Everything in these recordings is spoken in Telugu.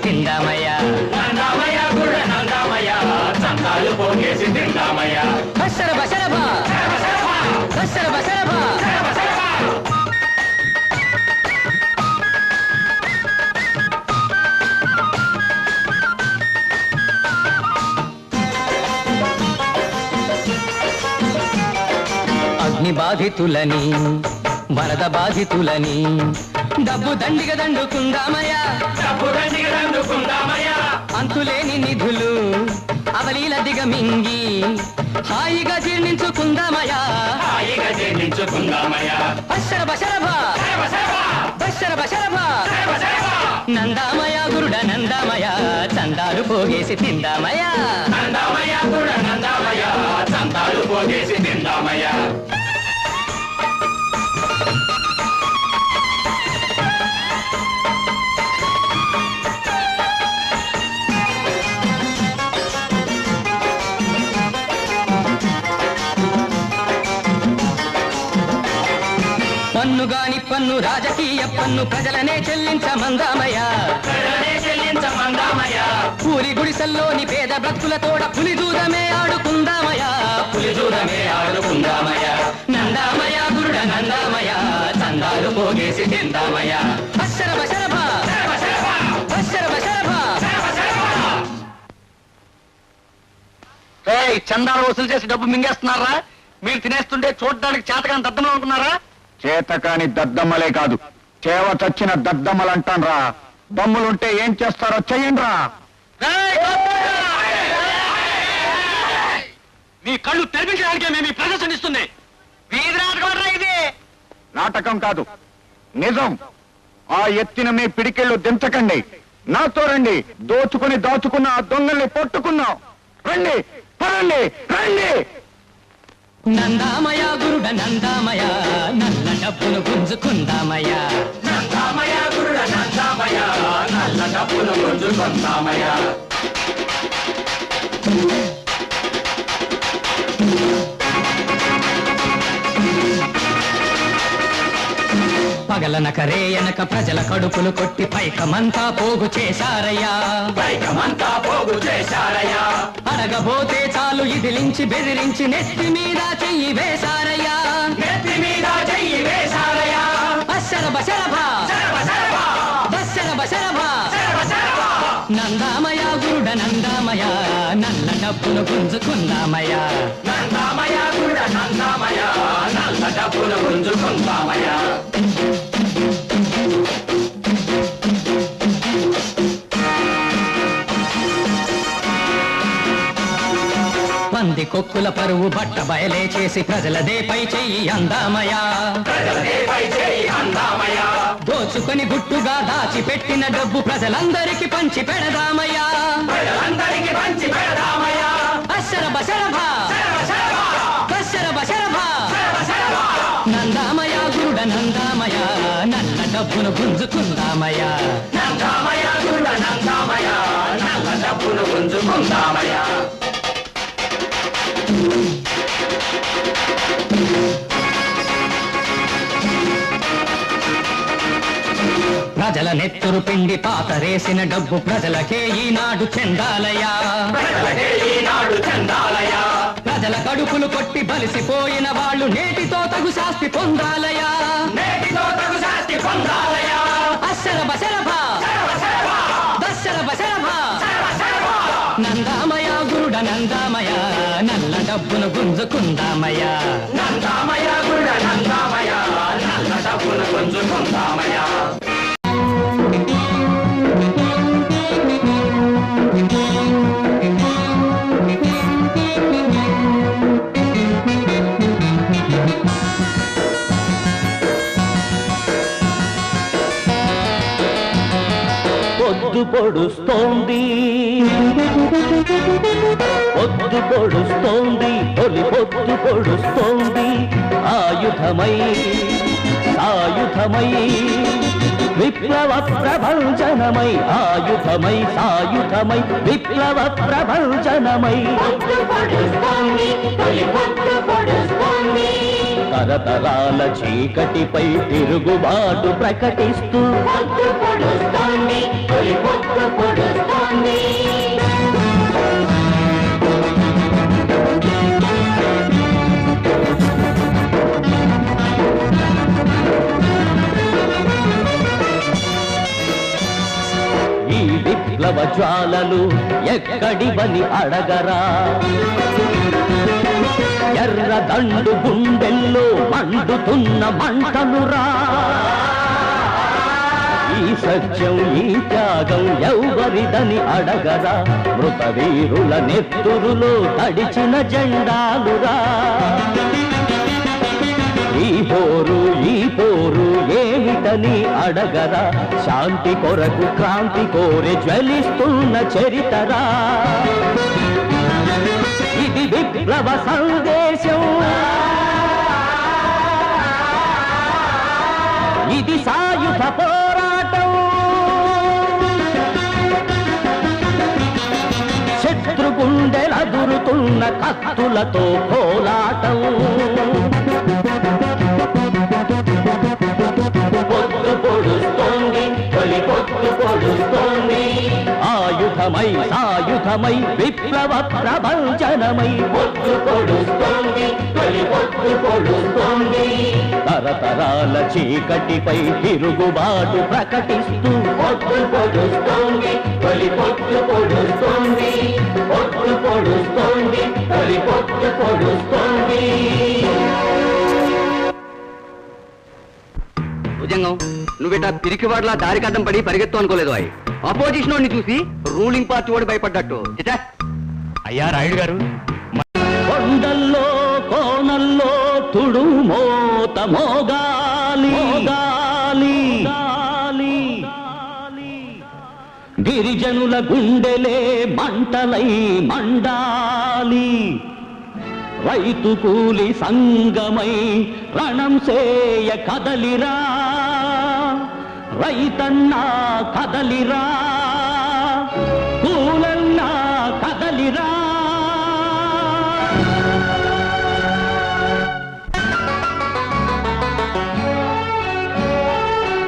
తిందామయ్యా నందామయ్య గుడ నందామయ్య చందాలు పోగేసి తిందామయ్యా బసర బసరభా బసర బసరభా అగ్ని బాధితులని వరద బాధితులని డబ్బు దండిగా దండుకుందామయ్యా డబ్బు దండిగా దండుకుందామయ్యా అంతులేని నిధులు అవలీల దిగమింగి హాయిగా జీర్ణించుకుందామయ్యా హాయిగా జీర్ణించుకుందామయ్యా బసర బసరభా బసర బసరభా నందామయ గురుడ నందామయ చందాలు పోగేసి తిందామయ్యా నందామయ్య గుడ నందామయ్య చందాలు పోగేసి తిందామయ్యా పన్నుగాని పన్ను రాజకీయ పన్ను ప్రజలనే చెల్లించమందామయ్యా పూరి గుడిసెల్లోని పేద బ్రతుకులతోడ పులిదూదమే ఆడుకుందామయ్యా పులిదూదమే ఆడుకుందామయ్యా నందామయ గురుడ నందామయ చందాలు పోగేసి తిందామయ్యా బసర బసరభా బసర బసరభా చందాలు వసూలు చేసి డబ్బు మింగేస్తున్నారా? మీరు తినేస్తుంటే చూడడానికి చేతకాని దద్దమ్మలు అనుకున్నారా? చేతకాని దద్దమ్మలే కాదు, చేవ చచ్చిన దద్దమ్మలంటాన్రా. దమ్ములుంటే ఏం చేస్తారో చెయ్యండ్రా. మీ కళ్ళు తెరిపించడానికే మేము ఈ ప్రదర్శన ఇస్తుంది. వీధి నాటకం ఇది. నాటకం కాదు, నిజం. ఆ ఎత్తిన మీ పిడికెళ్ళు దించకండి, నాతో రండి. దోచుకుని దాచుకున్న ఆ దొంగల్ని పట్టుకున్నాం. రండి, పదండి, రండి. నందామయ గురుడ నందామయ నల్ల డబ్బును గుంజుకుందామయ్యా నందామయ గురుడ నందామయ నల్ల డబ్బును గుంజుకుందామయ్యా పగలనక రేయనక ప్రజల కడుపులు కొట్టి పైకమంతా పోగు చేశారయ్యా పైకమంతా పోగు చేశారయ్యా అడగబోతే చాలు ఇదిలించి బెదిరించి నెత్తి మీద చెయ్యి వేశారయ్యా నెత్తి మీద చెయ్యి వేశారయ్యా బసర బసరభా బసర బసరభా నందామయ గురుడ నందామయ నల్ల డబ్బును గుంజుకుందామయ్యా నందామయ గురుడ నందామయ నల్ల డబ్బును గుంజుకుందామయ్యా పంది కొక్కుల పరువు బట్ట బయలే చేసి ప్రజలదే పై చెయ్యి అందామయా దోచుకొని గుట్టుగా దాచిపెట్టిన డబ్బు ప్రజలందరికీ పంచి పెడదామయ్యా బసర బసరభా బసర బసరభా నందామయ గురుడ నందామయ నల్ల డబ్బును గుంజుకుందామయ్యా నందామయ గురుడ నందామయ నల్ల డబ్బును గుంజుకుందామయ్యా ప్రజల నెత్తురు పిండి పాతరేసిన డబ్బు ప్రజలకే ఈనాడు చెందాలయ్యా ప్రజల కడుపులు కొట్టి బలిసిపోయిన వాళ్ళు నేటితో తగు శాస్తి పొందాలయ్యా అస్సర బసరభా బసర బసరభా నందామయ గురుడ నందామయ నల్ల డబ్బును గుంజుకుందామయ్యా నందామయ గురుడ నందామయ నల్ల డబ్బును గుంజుకుందామయ్యా పొద్దు పొడుస్తోంది పొద్దు పొడుస్తోంది తొలి పొద్దు పొడుస్తోంది ఆయుధమై సాయుధమై విప్లవ ప్రభంజనమై ఆయుధమై సాయుధమై విప్లవ ప్రభంజనమై తరతరాల చీకటిపై తిరుగుబాటు ప్రకటిస్తూ తొలి పొద్దు పొడుస్తోంది. ఈ విప్లవ జ్వాలలు ఎక్కడివని అడగరా, ఎర్ర దండు గుండెల్లో మండుతున్న మంటలురా. ఈ సత్యం ఈ త్యాగం ఎవరిదని అడగరా, మృతవీరుల నెత్తురులో తడిచిన జెండాలురా. ఈ పోరు ఏమిటని అడగరా, శాంతి కొరకు క్రాంతి కోరి జ్వలిస్తున్న చరితరా. ఇది విప్లవ సందేశం, ఇది సాయుధ పోరాటం. శత్రు గుండెలదురుతున్న కత్తులతో కోలాటం. పొద్దు పొడుస్తోంది, తొలి పొద్దు పొడుస్తోంది. ఆయుధమై సాయుధమై విప్లవ ప్రభంజనమై పొద్దు పొడుస్తోంది, తొలి పొద్దు పొడుస్తోంది. తరతరాల చీకటిపై తిరుగుబాటు ప్రకటిస్తూ పొద్దు పొడుస్తోంది, తొలి పొద్దు పొడుస్తోంది. పొద్దు పొడుస్తోంది, తొలి పొద్దు పొడుస్తోంది. భుజంగం, నువ్విట పిరికివాడ్లా దారికడ్డం పడి పరిగెత్తు అనుకోలేదు. అపోజిషన్ వాడిని చూసి రూలింగ్ పార్టీ వాడు భయపడ్డట్టు. అయ్యా రాయుడు గారు, కొండల్లో కోనల్లో తుడు మోత మోగాలి మోగాలి. గిరిజనుల గుండెలే మంటలై మండాలి. రైతు కూలి సంగమై రణం సేయ కదలిరా, రైతన్నా కదలిరా, కూలన్నా కదలిరా.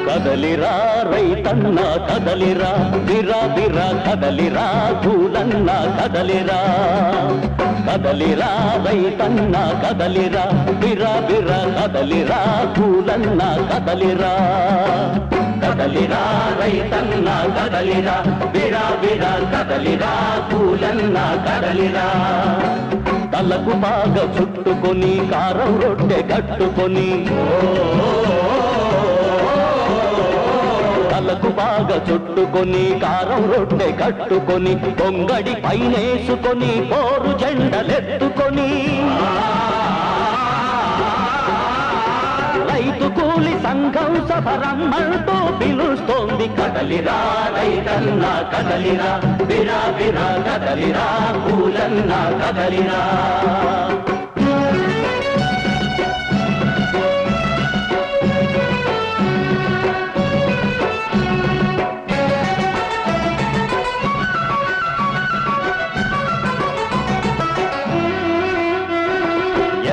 కదలిరా రైతన్న కదలిరా, బిరా బిరా కదలిరా, కూలన్న కదలిరా. కదలిరా రైతన్న కదలిరా, బిరా బిరా కదలిరా, కూలన్న కదలిరా. కదలిరా రైతన్న కదలిరా, బిరా బిరా కదలిరా, కూలన్న కదలిరా. తలకు బాగా చుట్టుకొని కారం రొట్టె కట్టుకొని, తలకు బాగా చుట్టుకొని కారం రొట్టె కట్టుకొని, పొంగడి పైనేసుకొని పోరు జెండలెత్తుకొని, రైతు కూలి సంఘం సఫరమ్మంటూ పిలుస్తోంది. కదలిరా రైతన్న కదలిరా, బిరా బిరా కదలిరా, కూలన్న కదలిరా.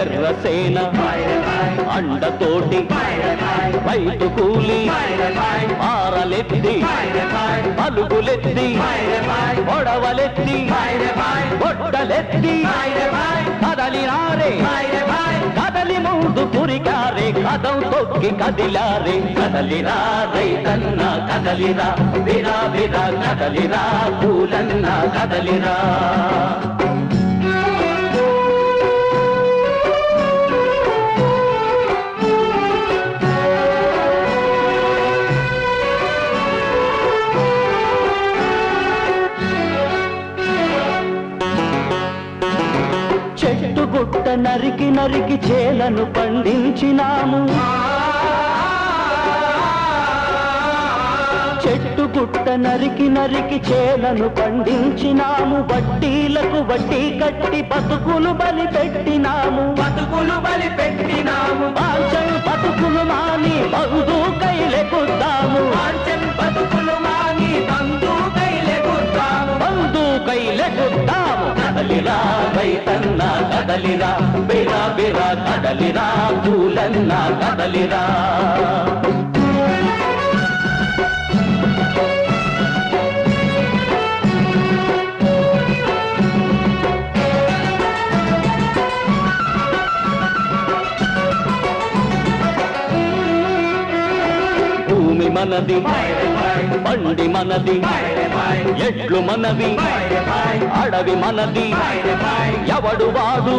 ఎర్రసేన అండతోటి రైతు కూలి పారలెత్తి పలుగులెత్తి పొడవలెత్తి బొట్టలెత్తి కదలిరారే, కదలి ముందు కురిగారే, కదం తొక్కి కదిలారే. కదలిరా రైతన్న కదలిరా, బిరా బిరా కదలిరా, కూలన్న కదలిరా. చెట్టు గుట్ట నరికి నరికి చేలను పండించినాము, చెట్టు గుట్ట నరికి నరికి చేలను పండించినాము. వడ్డీలకు వడ్డీ కట్టి బతుకులు బలి పెట్టినాము, బతుకులు బలి పెట్టినాము. బాంచన్ బతుకులు మాని బంధుకై లెగుద్దాము, బాంచన్ బతుకులు మాని బంధుకై లెగుద్దాము, బంధుకై లెగుద్దాము. కదలిరా రైతన్న కదలిరా, బిరా బిరా కదలిరా, కూలన్న కదలిరా. మనది బండి మనది ఎడ్లు మనవి అడవి మనది ఎవడు వాడు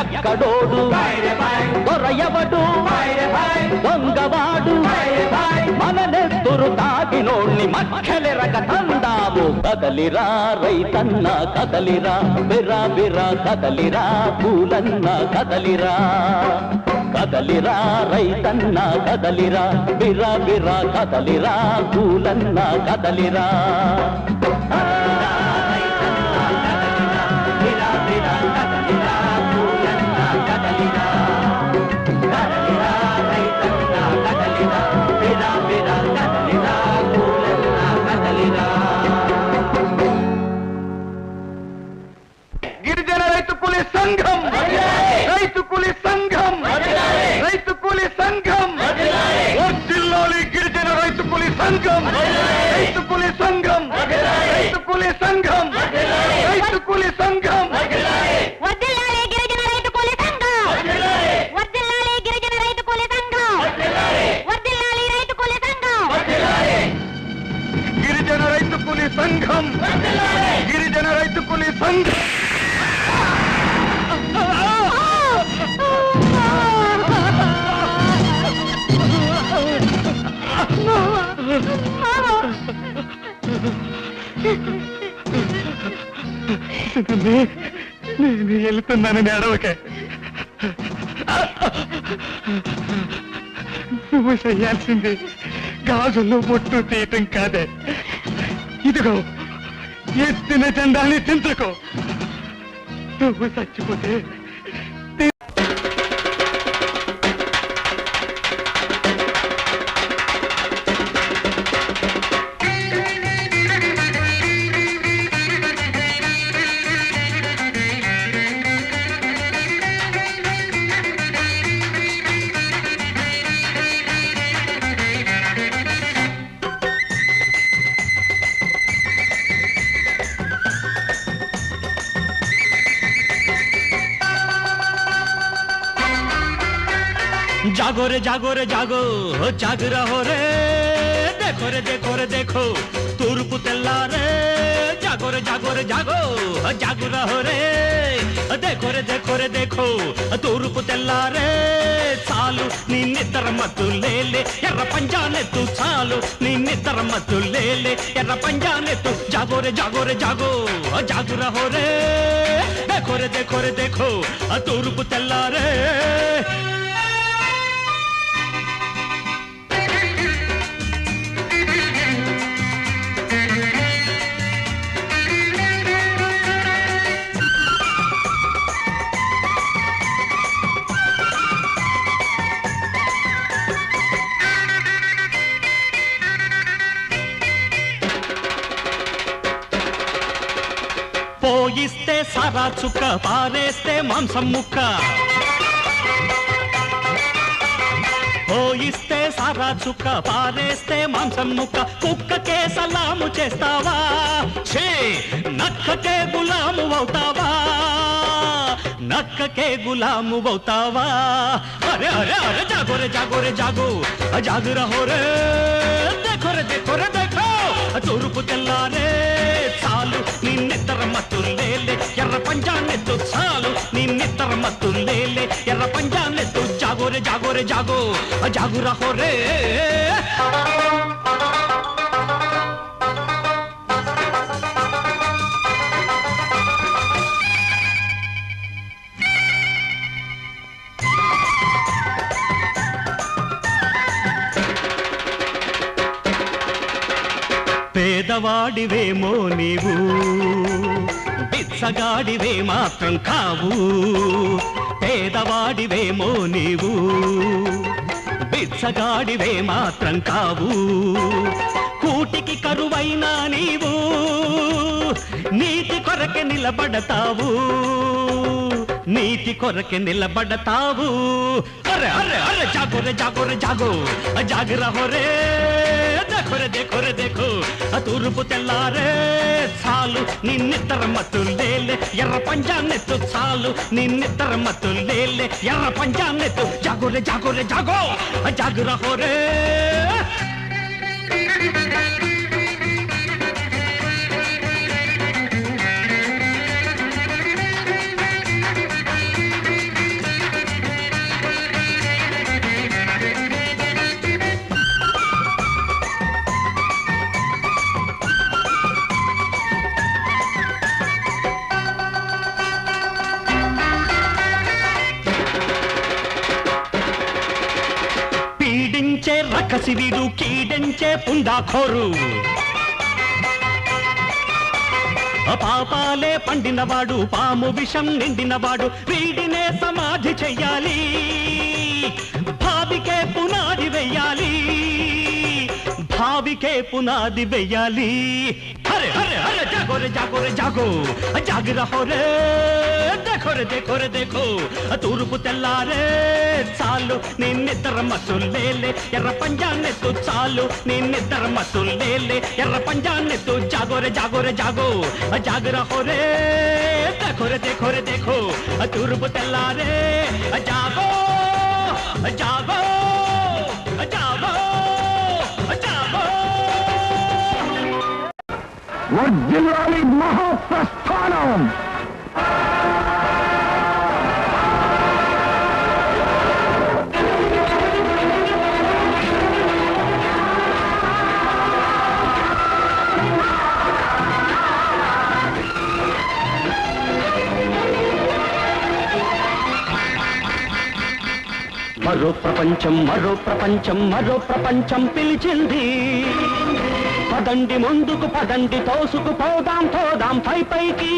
ఎక్కడోడు దొర ఎవడు దొంగవాడు మన నెత్తురు తాగినోణ్ణి మక్కలెరగ తందాము కదలిరా రైతన్న కదలిరా బిరా బిరా కదలిరా పూలన్న కదలిరా కదలిరా రైతన్న కదలిరా బిరా బిరా కదలిరా పూలన్న కదలిరా గిరిజన రైతు కూలీ సంఘం రైతు కూలీ సంఘం రైతు కూలీ సంఘం జిల్లాలి గిరిజన రైతు కూలీ సంఘం రైతు కూలీ సంఘం రైతు కూలీ సంఘం రైతు కూలీ సంఘం వర్ధిల్లాలి గిరిజన రైతు కూలీ సంఘం వర్ధిల్లాలి గిరిజన రైతు కూలీ సంఘం వర్ధిల్లాలి రైతు కూలీ సంఘం గిరిజన రైతు కూలీ సంఘం గిరిజన రైతు కూలీ సంఘం నేను వెళ్తున్నానని అడవకే నువ్వు చెయ్యాల్సింది గాజుల్లో బొట్టు తీయటం కాదే ఇదిగో ఎత్తిన జెండాన్ని దించుకో నువ్వు చచ్చిపోతే जागो रे जागो रे जागो जाग रहो रे देखो रे देखो रे देखो तूर्पु తెల్లారే जागो रे जागो रे जागो जाग रहो रे देखो रे देखो रे देखो तूर्पु తెల్లారే చాలు నీ నిద్ర మత్తు లేలే ఎర్ర పంజానెత్తు చాలు నీ నిద్ర మత్తు లేలే ఎర్ర పంజానెత్తు जागो रे जागो रे जागो जाग रहो रे देखो रे देखो तूर्पु తెల్లారే పోయిస్తే సారా చుక్క పారేస్తే మాంసం ముక్క పోయిస్తే సారా చుక్క పారేస్తే మాంసం ముక్క కుక్కకే సలాము చేస్తావా ఛే నక్కకే గులాము అవుతావా నక్కకే గులాము అవుతావా అరే అరే అరే జాగో రే జాగో రే జాగో జాగు రహో రే देखो रे देखो रे देखो తూర్పు తెల్లారే చాలు నీ నిద్ర మత్తు లేలే ఎర్ర పంజానెత్తు చాలు నీ నిద్ర మత్తు లేలే ఎర్ర పంజానెత్తు జాగో రే జాగో రే జాగో జాగు రహో రే పేదవాడివేమో నీవు బిచ్చగాడివే మాత్రం కావు పేదవాడివేమో నీవు బిచ్చగాడివే మాత్రం కావు కూటికి కరువైనా నీవు నీతి కొరకే నిలబడతావు నీతి కొరకే నిలబడతావు అరే అరే అరే జాగో రే జాగో రే జాగో జాగ రహో రే देखो रे देखो తూర్పు తెల్లారే చాలు నీ నిద్ర మత్తు లేలే ఎర్ర పంజానెత్తు చాలు నీ నిద్ర మత్తు లేలే ఎర్ర పంజానెత్తు జాగో రే జాగో రే జాగో జాగ రహో రే కసివీడు కీడెంచే పుండాఖోరు పాపాలే పండినవాడు పాము విషం నిండినవాడు వీడినే సమాధి చెయ్యాలి భావికే పునాది వెయ్యాలి భావికే పునాది వెయ్యాలి హరే హరే హరే జాగో రే జాగో రే జాగో జాగి రహో రే देखो रे देखो रे देखो తూర్పు తెల్లారే చాలు నీ నిద్ర మసులేలే ఎర్ర పంజాన్నెత్తు చాలు నీ నిద్ర మసులేలే ఎర్ర పంజాన్నెత్తు జాగో రే జాగో రే జాగో జాగి రహో రే देखो रे देखो తూర్పు తెల్లారే జాగో జాగో జాగో జాగో వర్ధిల్లాలి మహాప్రస్థానం. మరో ప్రపంచం మరో ప్రపంచం మరో ప్రపంచం పిలిచింది పదండి ముందుకు పదండి తోసుకు పోదాం తోదాం పై పైకి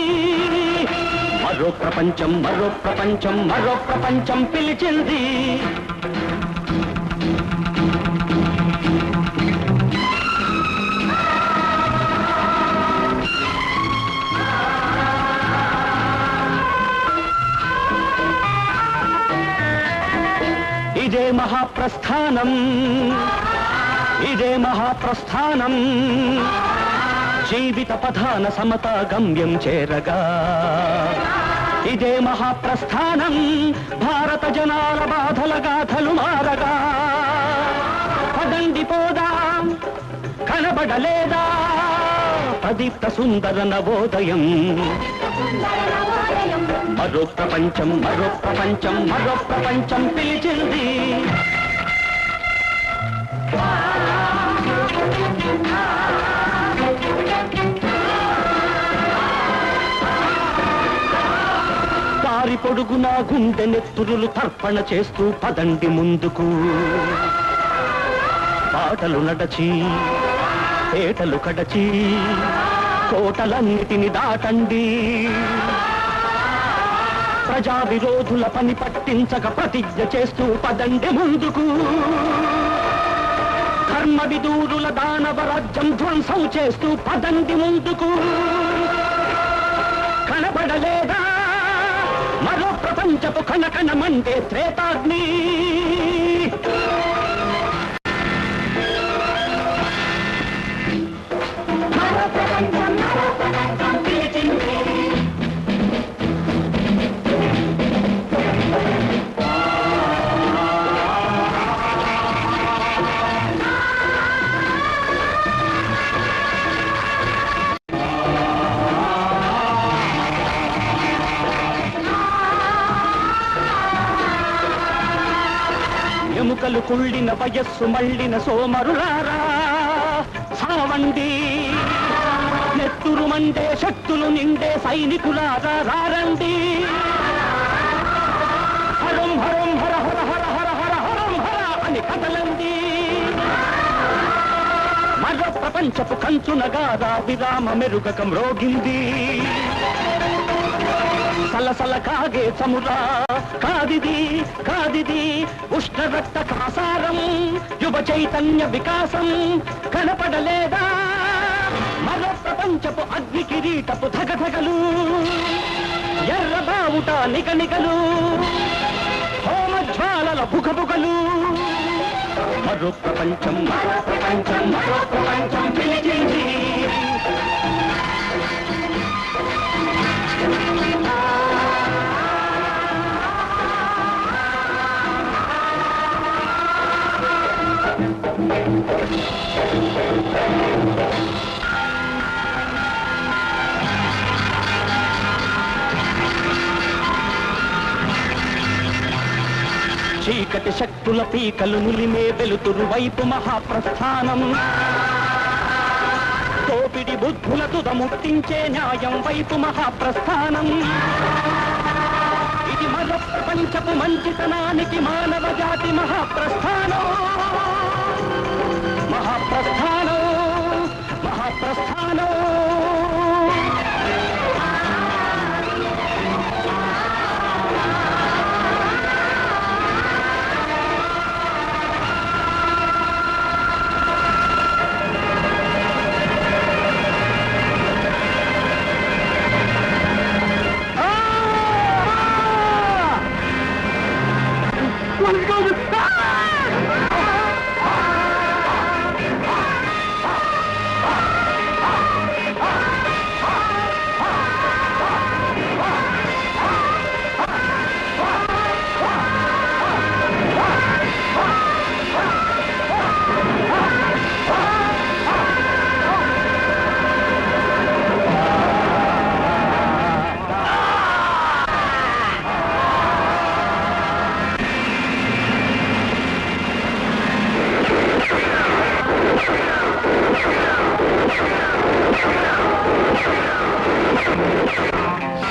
మరో ప్రపంచం మరో ప్రపంచం మరో ప్రపంచం పిలిచింది ఇదే మహాప్రస్థానం ఇదే మహాప్రస్థానం జీవిత పధాన సమతా గమ్యం చేరగా ఇదే మహాప్రస్థానం భారత జనాల బాధల గాథలు మారగా పదండి పోదాం కనబడలేదా ప్రదీప్త సుందర నవోదయం మరో ప్రపంచం మరో ప్రపంచం మరో ప్రపంచం పిలిచింది దారి పొడుగున గుండె నెత్తురులు తర్పణ చేస్తూ పదండి ముందుకు పాటలు నడచి పేటలు కడచి కోటలన్నిటిని దాటండి ప్రజా విరోధుల పని పట్టించక ప్రతిజ్ఞ చేస్తూ పదండి ముందుకు ధర్మ విదూరుల దానవ రాజ్యం ధ్వంసం చేస్తూ పదండి ముందుకు కనబడలేదా మరో ప్రపంచపు కనకన మండే త్రేతాగ్ని ఎముకలు కుళ్ళిన వయస్సు మళ్ళిన సోమరులారా సావండి నెత్తురు మండే శక్తులు నిండే సైనికులారా రారండి హరం హరం హర హర హర హర హర హరం హర అని కదలండి మరో ప్రపంచపు కంచునగారా విరామ మెరుగక మ్రోగింది సలసల కాగే చమురా కాదిది కాదిది ఉష్ణ రక్త కాసారం యువ చైతన్య వికాసం కనపడలేదా మరో ప్రపంచపు అగ్ని కిరీటపు ధగధగలు ఎర్రబావుట నిగనిగలు హోమజ్వాలల బుగబుగలు మరో ప్రపంచం మరో ప్రపంచం మరో ప్రపంచం పిలిచింది చీకటి శక్తుల పీకలు నులిమే వెలుతురు వైపు మహాప్రస్థానం తోపిడి బుద్ధుల తుదముట్టించే న్యాయం వైపు మహాప్రస్థానం ఇది మరో ప్రపంచపు మంచితనానికి మానవ జాతి మహాప్రస్థానం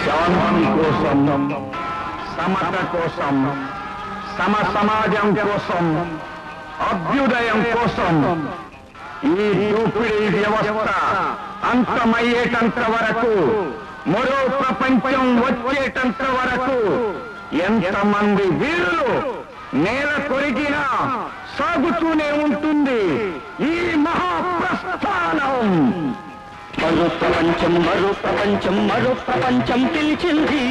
శాంతి కోసం, సమత కోసం, సమ సమాజం కోసం, అభ్యుదయం కోసం ఈ దోపిడీ వ్యవస్థ అంతమయ్యేటంత వరకు, మరో ప్రపంచం వచ్చేటంత వరకు ఎంతమంది వీరులు నేల కొరిగినా సాగుతూనే ఉంటుంది ఈ మహాప్రస్థానం. మరో ప్రపంచం మరో ప్రపంచం మరో ప్రపంచం పిలిచింది.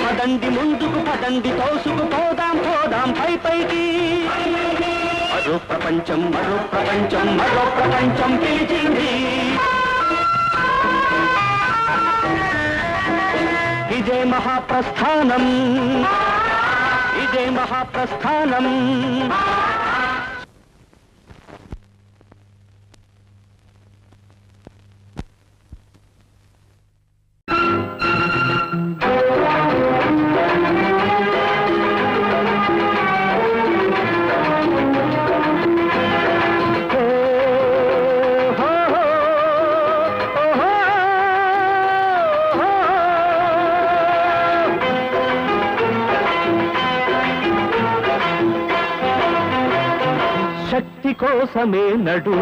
పదండి ముందుకు పదండి తోసుకు పోదాం పోదాం పై పైకి. మరో ప్రపంచం మరో ప్రపంచం మరో ప్రపంచం పిలిచింది. ఇదే మహాప్రస్థానం, ఇదే మహాప్రస్థానం. శక్తి కోసమే నడు,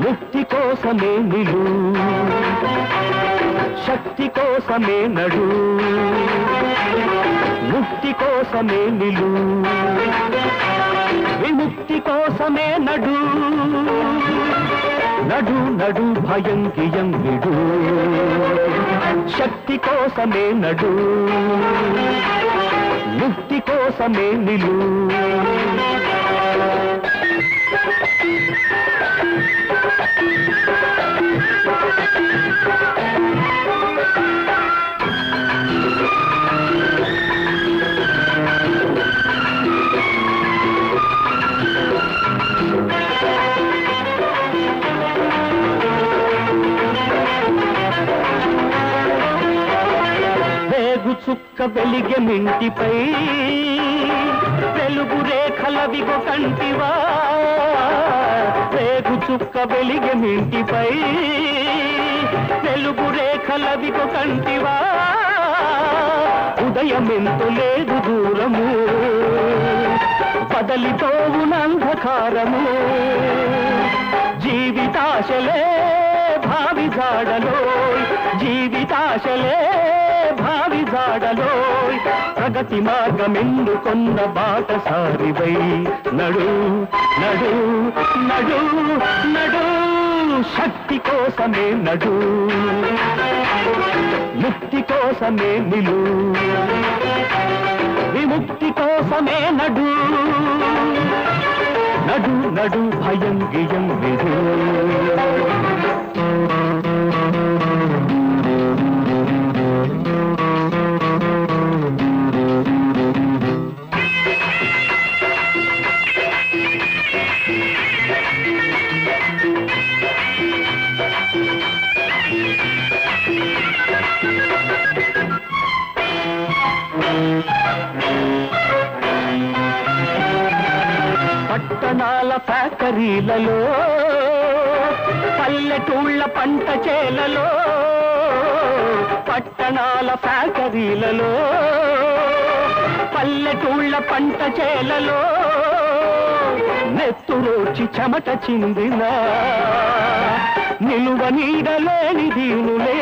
ముక్తి కోసమే నిలు. శక్తి కోసమే నడు, ముక్తి కోసమే నిలు. విముక్తి కోసమే నడు, నడు నడు భయం గియం విడు. శక్తి కోసమే నడు, ముక్తి కోసమే నిలు. వేగు చుక్క వెలిగే మింటిపై వెలుగు రేఖలవిగో కంటివా. వేగు చుక్క వెలిగే మింటిపై వెలుగు రేఖలవిగో కంటివా. ఉదయమెంతో లేదు దూరము, బదలిపోవునంధకారము. జీవితాశలే భావి జాడలో, జీవితాశలే భావి జాడలో. ప్రగతి మార్గమెందుకొన్న బాటసారివై నడు నడు నడు నడు. శక్తి కోసమే నడు, ముక్తి కోసమే నిలు. విముక్తి కోసమే నడు, నడు నడు భయం గియం విడు. పట్టణాల ఫ్యాక్టరీలలో, పల్లెటూళ్ళ పంట చేలలో. పట్టణాల ఫ్యాక్టరీలలో, పల్లెటూళ్ళ పంట చేలలో. నెత్తురోచి చెమట చిందిన నిలువ నీడలేని దీనులే.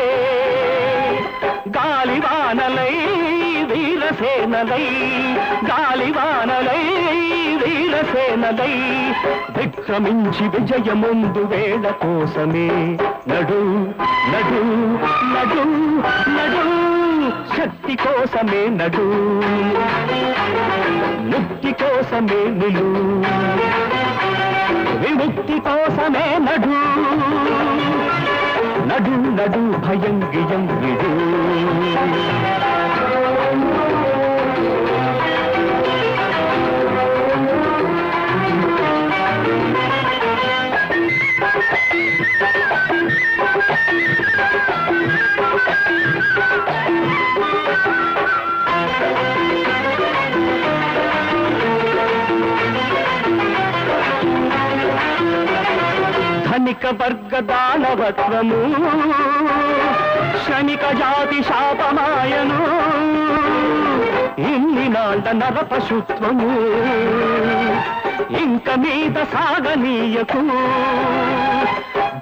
గాలివానలై వీరసేనలై, గాలివానలై వీరసేనలై. విక్రమించి విజయముందు వేళ కోసమే నడు నడు నడు నడు. శక్తి కోసమే నడు, ముక్తి కోసమే నిలు, విముక్తి కోసమే నడు, నడు నడు భయం గియం విడు. ధనిక వర్గ దానవత్వము, క్షణిక జాతి శాపమాయను, ఇన్ని నాళ్ళ నరపశుత్వము ఇంక మీద సాగనీయకు.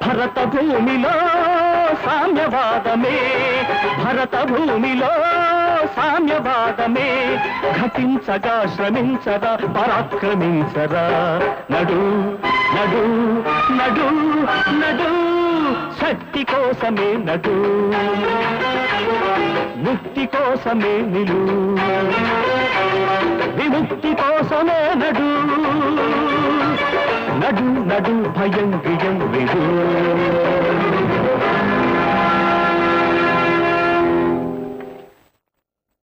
భరత భూమిలో సామ్యవాదమే, భరత భూమిలో సామ్యవాదమే, ఘటించగా శ్రమించగా పరాక్రమించరా. నడు నడు నడు నడు, శక్తి కోసమే నడు, ముక్తి కోసమే నిలు, విముక్తి కోసమే నడు, నడు నడు భయం విజం విడు.